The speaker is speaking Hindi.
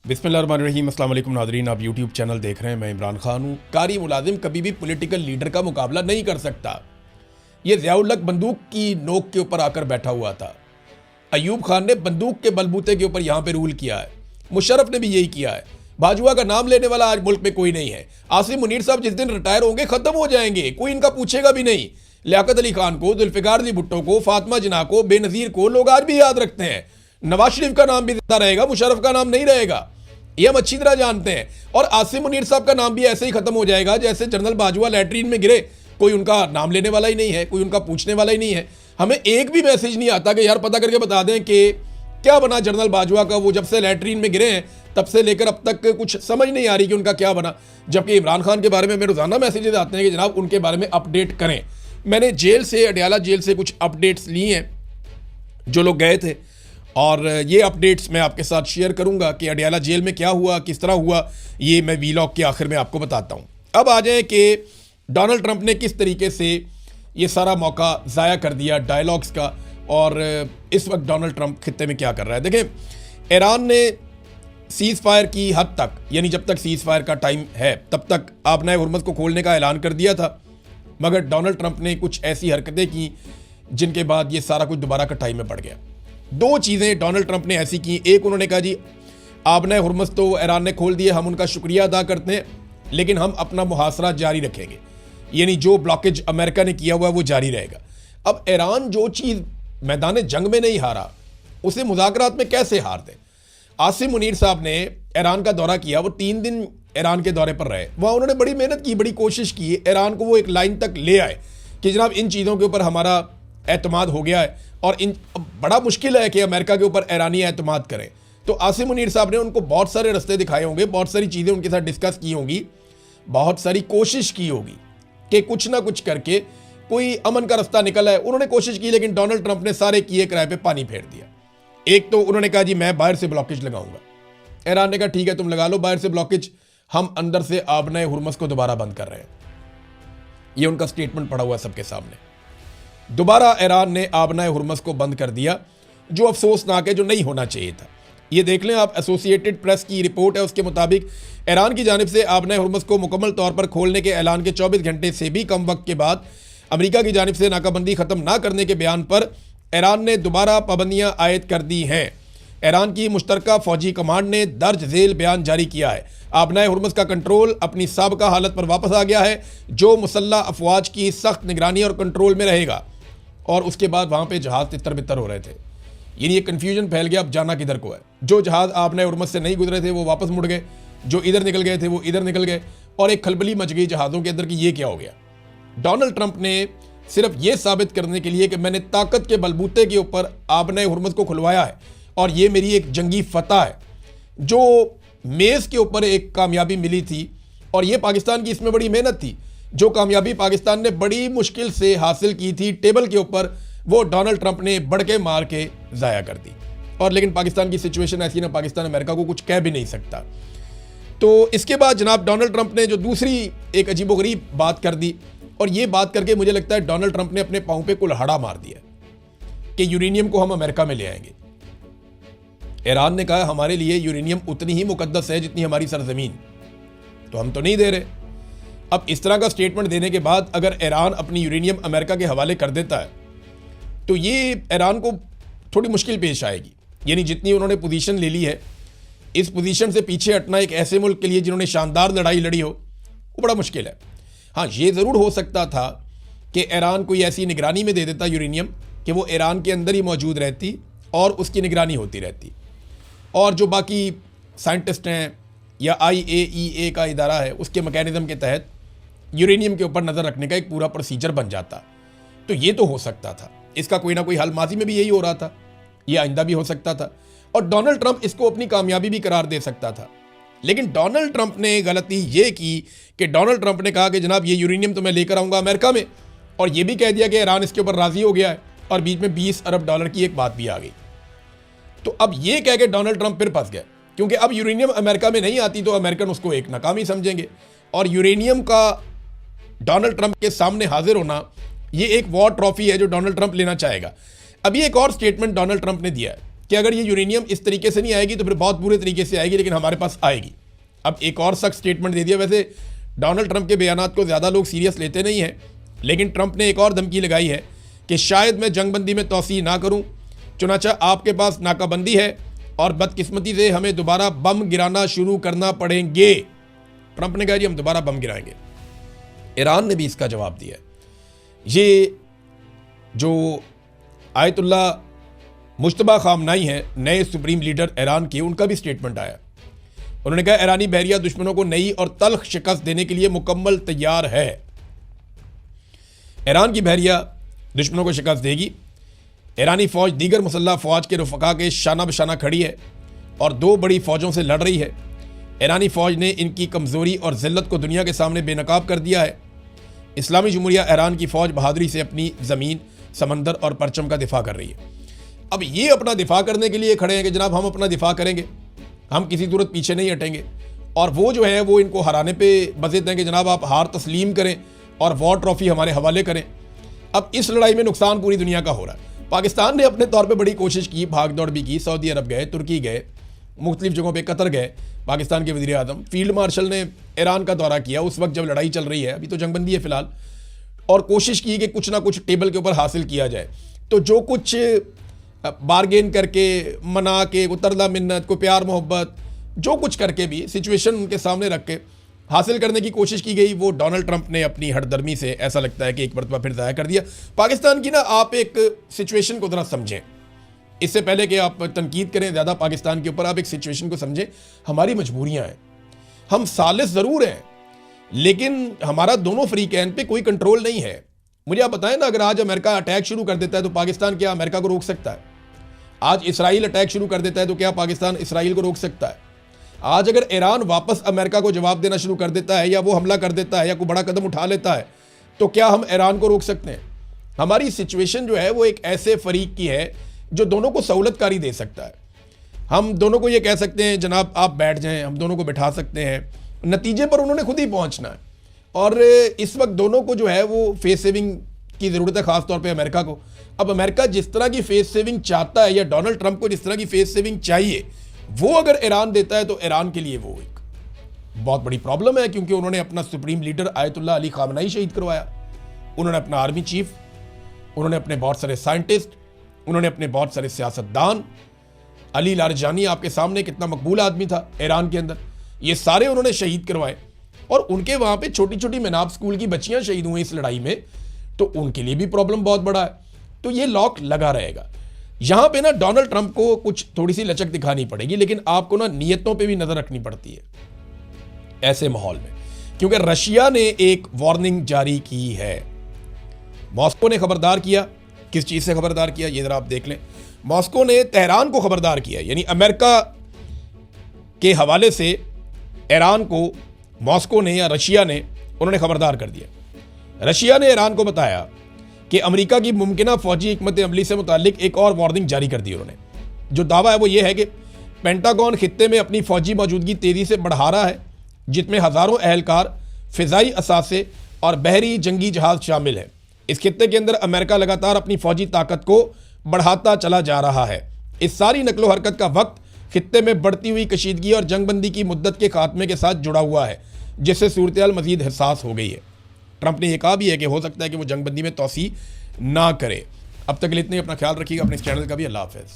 बिस्मिल्लाहिर्रहमानिर्रहीम। अस्सलाम वालेकुम नाज़रीन, आप यूट्यूब चैनल देख रहे हैं। मैं इमरान खान हूँ। कारी मुलाजिम कभी भी पॉलिटिकल लीडर का मुकाबला नहीं कर सकता। ये ज़ियाउल हक बंदूक की नोक के ऊपर आकर बैठा हुआ था। अयूब खान ने बंदूक के बलबूते के ऊपर यहाँ पे रूल किया है। मुशर्रफ ने भी यही किया है। बाजवा का नाम लेने वाला आज मुल्क में कोई नहीं है। आसिम मुनीर साहब जिस दिन रिटायर होंगे खत्म हो जाएंगे, कोई इनका पूछेगा भी नहीं। लियाकत अली खान को, जुल्फ़िकार अली भुट्टो को, फातिमा जिन्ना को, बेनज़ीर को लोग आज भी याद रखते हैं। नवाज शरीफ का नाम भी जिंदा रहेगा, मुशर्रफ का नाम नहीं रहेगा, ये हम अच्छी तरह जानते हैं। और आसिम मुनीर साहब का नाम भी ऐसे ही खत्म हो जाएगा जैसे जनरल बाजवा लैट्रीन में गिरे, कोई उनका नाम लेने वाला ही नहीं है, कोई उनका पूछने वाला ही नहीं है। हमें एक भी मैसेज नहीं आता कि यार पता करके बता दें कि क्या बना जनरल बाजवा का। वो जब से लैट्रीन में गिरे हैं तब से लेकर अब तक कुछ समझ नहीं आ रही कि उनका क्या बना। जबकि इमरान खान के बारे में रोजाना मैसेजेस आते हैं कि जनाब उनके बारे में अपडेट करें। मैंने जेल से, अडयाला जेल से कुछ अपडेट्स लिए हैं जो लोग गए थे, और ये अपडेट्स मैं आपके साथ शेयर करूंगा कि अडयाला जेल में क्या हुआ, किस तरह हुआ, ये मैं वीलॉग के आखिर में आपको बताता हूं। अब आ जाए कि डोनाल्ड ट्रंप ने किस तरीके से ये सारा मौका ज़ाया कर दिया डायलॉग्स का, और इस वक्त डोनाल्ड ट्रंप खित्ते में क्या कर रहा है। देखें, ईरान ने सीज़ फायर की हद तक, यानी जब तक सीज़ फायर का टाइम है तब तक आबनाए हुर्मुज़ को खोलने का ऐलान कर दिया था, मगर डोनाल्ड ट्रंप ने कुछ ऐसी हरकतें की जिनके बाद ये सारा कुछ दोबारा का टाइम में बढ़ गया। दो चीज़ें डोनाल्ड ट्रंप ने ऐसी की। एक, उन्होंने कहा जी आबनाए हुर्मुज़ तो ईरान ने खोल दिया, हम उनका शुक्रिया अदा करते हैं, लेकिन हम अपना मुहासरा जारी रखेंगे, यानी जो ब्लॉकेज अमेरिका ने किया हुआ है वो जारी रहेगा। अब ईरान जो चीज़ मैदान जंग में नहीं हारा, उसे मुज़ाकरात में कैसे हार दे। आसिम मुनीर साहब ने ईरान का दौरा किया, वो 3 दिन ईरान के दौरे पर रहे। वहाँ उन्होंने बड़ी मेहनत की, बड़ी कोशिश की, ईरान को वो एक लाइन तक ले आए कि जनाब इन चीज़ों के ऊपर हमारा एतमाद हो गया है और इन बड़ा मुश्किल है कि अमेरिका के ऊपर ईरानी एतमाद करें। तो आसिम मुनीर साहब ने उनको बहुत सारे रास्ते दिखाए होंगे, बहुत सारी चीज़ें उनके साथ डिस्कस की होंगी, बहुत सारी कोशिश की होगी कि कुछ ना कुछ करके कोई अमन का रास्ता निकल आए। उन्होंने कोशिश की, लेकिन डोनाल्ड ट्रंप ने सारे किए किराए पे पानी फेर दिया। एक तो उन्होंने कहा जी मैं बाहर से ब्लॉकेज लगाऊंगा। ईरान ने कहा ठीक है तुम लगा लो बाहर से ब्लॉकेज, हम अंदर से आबनाए हुर्मुज़ को दोबारा बंद कर रहे हैं। ये उनका स्टेटमेंट पड़ा हुआ सबके सामने। दोबारा ईरान ने आबनाए हुर्मुज़ को बंद कर दिया, जो अफसोसनाक है, जो नहीं होना चाहिए था। ये देख लें आप, एसोसिएटेड प्रेस की रिपोर्ट है, उसके मुताबिक ईरान की जानिब से आबनाए हुर्मुज़ को मुकम्मल तौर पर खोलने के ऐलान के 24 घंटे से भी कम वक्त के बाद अमेरिका की जानिब से नाकाबंदी ख़त्म ना करने के बयान पर ईरान ने दोबारा पाबंदियाँ आयद कर दी हैं। ईरान की मुश्तरका फ़ौजी कमांड ने दर्ज झेल बयान जारी किया है। आबनाए हुर्मुज़ का कंट्रोल अपनी साबका हालत पर वापस आ गया है, जो मुसल्लह अफवाज की सख्त निगरानी और कंट्रोल में रहेगा। और उसके बाद वहाँ पे जहाज़ तितर बितर हो रहे थे, यानी ये कन्फ्यूजन फैल गया अब जाना किधर को है। जो जहाज़ आबनाए हुर्मुज़ से नहीं गुजरे थे वो वापस मुड़ गए, जो इधर निकल गए थे वो इधर निकल गए, और एक खलबली मच गई जहाज़ों के अंदर कि ये क्या हो गया। डोनाल्ड ट्रंप ने सिर्फ ये साबित करने के लिए कि मैंने ताकत के बलबूते के ऊपर आबनाए हुर्मुज़ को खुलवाया है और ये मेरी एक जंगी फतह है, जो मेज़ के ऊपर एक कामयाबी मिली थी, और ये पाकिस्तान की इसमें बड़ी मेहनत थी। जो कामयाबी पाकिस्तान ने बड़ी मुश्किल से हासिल की थी टेबल के ऊपर, वो डोनाल्ड ट्रंप ने बढ़के मार के ज़ाया कर दी। और लेकिन पाकिस्तान की सिचुएशन ऐसी ना, पाकिस्तान अमेरिका को कुछ कह भी नहीं सकता। तो इसके बाद जनाब डोनाल्ड ट्रंप ने जो दूसरी एक अजीबोगरीब बात कर दी, और ये बात करके मुझे लगता है डोनाल्ड ट्रंप ने अपने पाँव पे कुल्हाड़ा मार दिया कि यूरेनियम को हम अमेरिका में ले आएंगे। ईरान ने कहा हमारे लिए यूरेनियम उतनी ही मुकद्दस है जितनी हमारी सरजमीन, तो हम तो नहीं दे रहे। अब इस तरह का स्टेटमेंट देने के बाद अगर ईरान अपनी यूरेनियम अमेरिका के हवाले कर देता है तो ये ईरान को थोड़ी मुश्किल पेश आएगी। यानी जितनी उन्होंने पोजीशन ले ली है, इस पोजीशन से पीछे हटना एक ऐसे मुल्क के लिए जिन्होंने शानदार लड़ाई लड़ी हो, वो बड़ा मुश्किल है। हाँ, ये ज़रूर हो सकता था कि ईरान कोई ऐसी निगरानी में दे देता यूरेनियम कि वो ईरान के अंदर ही मौजूद रहती और उसकी निगरानी होती रहती, और जो बाकी साइंटिस्ट हैं या IAEA का इदारा है उसके मैकेनिज़्म के तहत यूरेनियम के ऊपर नज़र रखने का एक पूरा प्रोसीजर बन जाता। तो ये तो हो सकता था, इसका कोई ना कोई हल माजी में भी यही हो रहा था, ये आइंदा भी हो सकता था, और डोनाल्ड ट्रंप इसको अपनी कामयाबी भी करार दे सकता था। लेकिन डोनाल्ड ट्रंप ने गलती ये की कि डोनाल्ड ट्रंप ने कहा कि जनाब ये यूरेनियम तो मैं लेकर आऊँगा अमेरिका में, और ये भी कह दिया कि ईरान इसके ऊपर राज़ी हो गया है, और बीच में $20 अरब की एक बात भी आ गई। तो अब ये कह के डोनाल्ड ट्रंप फिर फंस गए, क्योंकि अब यूरेनियम अमेरिका में नहीं आती तो अमेरिकन उसको एक नाकामी समझेंगे, और यूरेनियम का डोनाल्ड ट्रंप के सामने हाजिर होना ये एक वॉर ट्रॉफी है जो डोनाल्ड ट्रंप लेना चाहेगा। अभी एक और स्टेटमेंट डोनाल्ड ट्रंप ने दिया है कि अगर ये यूरेनियम इस तरीके से नहीं आएगी तो फिर बहुत बुरे तरीके से आएगी, लेकिन हमारे पास आएगी। अब एक और सख्त स्टेटमेंट दे दिया। वैसे डोनाल्ड ट्रंप के बयानात को ज़्यादा लोग सीरियस लेते नहीं हैं, लेकिन ट्रंप ने एक और धमकी लगाई है कि शायद मैं जंगबंदी में तोसी ना करूं, चुनाचा आपके पास नाकाबंदी है और बदकिस्मती से हमें दोबारा बम गिराना शुरू करना पड़ेंगे। ट्रंप ने कहा जी हम दोबारा बम गिराएंगे। ईरान ने भी इसका जवाब दिया। ये जो आयतुल्ला मुश्तबा खामनाई हैं, नए सुप्रीम लीडर ईरान के, उनका भी स्टेटमेंट आया। उन्होंने कहा ईरानी बहरिया दुश्मनों को नई और तल्ख शिकस्त देने के लिए मुकम्मल तैयार है। ईरान की बहरिया दुश्मनों को शिकस्त देगी। ईरानी फौज दीगर मुसल्लह फौज के रुफका के शाना बशाना खड़ी है और दो बड़ी फौजों से लड़ रही है। ईरानी फौज ने इनकी कमज़ोरी और ज़िल्लत को दुनिया के सामने बेनकाब कर दिया है। इस्लामी जमहूरिया ईरान की फ़ौज बहादुरी से अपनी ज़मीन, समंदर और परचम का दिफा कर रही है। अब ये अपना दिफा करने के लिए खड़े हैं कि जनाब हम अपना दिफा करेंगे, हम किसी सूरत पीछे नहीं हटेंगे, और वो जो है वो इनको हराने पे बज़िद हैं कि जनाब आप हार तस्लीम करें और वॉर ट्रॉफी हमारे हवाले करें। अब इस लड़ाई में नुकसान पूरी दुनिया का हो रहा है। पाकिस्तान ने अपने तौर पे बड़ी कोशिश की, भाग दौड़ भी की, सऊदी अरब गए, तुर्की गए, मुख्तलिफ जगहों पे, कतर गए। पाकिस्तान के वज़ीर आज़म फील्ड मार्शल ने ईरान का दौरा किया उस वक्त जब लड़ाई चल रही है, अभी तो जंगबंदी है फ़िलहाल, और कोशिश की कि कुछ ना कुछ टेबल के ऊपर हासिल किया जाए। तो जो कुछ बारगेन करके, मना के, को तरला मिन्नत, को प्यार मोहब्बत, जो कुछ करके भी सिचुएशन उनके सामने रख के हासिल करने की कोशिश की गई, वो डोनाल्ड ट्रंप ने अपनी हठधर्मी से ऐसा लगता है कि एक मरतबा फिर ज़ाया कर दिया। पाकिस्तान की ना आप एक सिचुएशन को ज़रा समझें, इससे पहले कि आप तनकीद करें ज़्यादा पाकिस्तान के ऊपर, आप एक सिचुएशन को समझें। हमारी मजबूरियाँ हैं, हम सालिस ज़रूर हैं, लेकिन हमारा दोनों फ्रीकैन पे कोई कंट्रोल नहीं है। मुझे आप बताएं ना, अगर आज अमेरिका अटैक शुरू कर देता है तो पाकिस्तान क्या अमेरिका को रोक सकता है? आज इसराइल अटैक शुरू कर देता है तो क्या पाकिस्तान इसराइल को रोक सकता है? आज अगर ईरान वापस अमेरिका को जवाब देना शुरू कर देता है, या वो हमला कर देता है, या कोई बड़ा कदम उठा लेता है, तो क्या हम ईरान को रोक सकते हैं? हमारी सिचुएशन जो है वो एक ऐसे फरीक की है जो दोनों को सहूलतकारी दे सकता है। हम दोनों को ये कह सकते हैं जनाब आप बैठ जाएं, हम दोनों को बिठा सकते हैं, नतीजे पर उन्होंने खुद ही पहुंचना है। और इस वक्त दोनों को जो है वो फेस सेविंग की ज़रूरत है, ख़ासतौर पे अमेरिका को। अब अमेरिका जिस तरह की फेस सेविंग चाहता है, या डोनाल्ड ट्रंप को जिस तरह की फेस सेविंग चाहिए, वो अगर ईरान देता है तो ईरान के लिए वो एक बहुत बड़ी प्रॉब्लम है, क्योंकि उन्होंने अपना सुप्रीम लीडर आयतुल्ला अली खामनाई शहीद करवाया, उन्होंने अपना आर्मी चीफ, उन्होंने अपने बहुत सारे साइंटिस्ट, उन्होंने अपने बहुत सारे सियासतदान, अली लारजानी आपके सामने कितना मकबूल आदमी था ईरान के अंदर, ये सारे उन्होंने शहीद करवाए। और उनके वहाँ पे छोटी छोटी मिनाब स्कूल की बच्चियाँ शहीद हुई इस लड़ाई में, तो उनके लिए भी प्रॉब्लम बहुत बड़ा है। तो ये लॉक लगा रहेगा। यहाँ पे ना डोनाल्ड ट्रंप को कुछ थोड़ी सी लचक दिखानी पड़ेगी, लेकिन आपको ना नियतों पे भी नज़र रखनी पड़ती है ऐसे माहौल में, क्योंकि रशिया ने एक वार्निंग जारी की है। मॉस्को ने खबरदार किया। किस चीज़ से खबरदार किया ये ज़रा आप देख लें। मॉस्को ने तेहरान को खबरदार किया, यानी अमेरिका के हवाले से ईरान को मॉस्को ने या रशिया ने उन्होंने खबरदार कर दिया। रशिया ने ईरान को बताया कि अमेरिका की मुमकिना फौजी हिकमत अमली से मुतालिक एक और वार्निंग जारी कर दी उन्होंने। जो दावा है वो ये है कि पेंटागन खित्ते में अपनी फौजी मौजूदगी तेज़ी से बढ़ा रहा है, जिसमें हज़ारों एहलकार, फ़िज़ाई असासे और बहरी जंगी जहाज़ शामिल हैं। इस खित्ते के अंदर अमेरिका लगातार अपनी फौजी ताकत को बढ़ाता चला जा रहा है। इस सारी नकलो हरकत का वक्त खित्ते में बढ़ती हुई कशीदगी और जंगबंदी की मुद्दत के खात्मे के साथ जुड़ा हुआ है, जिससे सूरत-ए-हाल मज़ीद हसास हो गई है। ट्रंप ने यह कहा भी है कि हो सकता है कि वो जंगबंदी में तोसी ना करे। अब तक के लिए इतने, अपना ख्याल रखिएगा, अपने इस चैनल का भी। अल्लाह हाफ़िज़।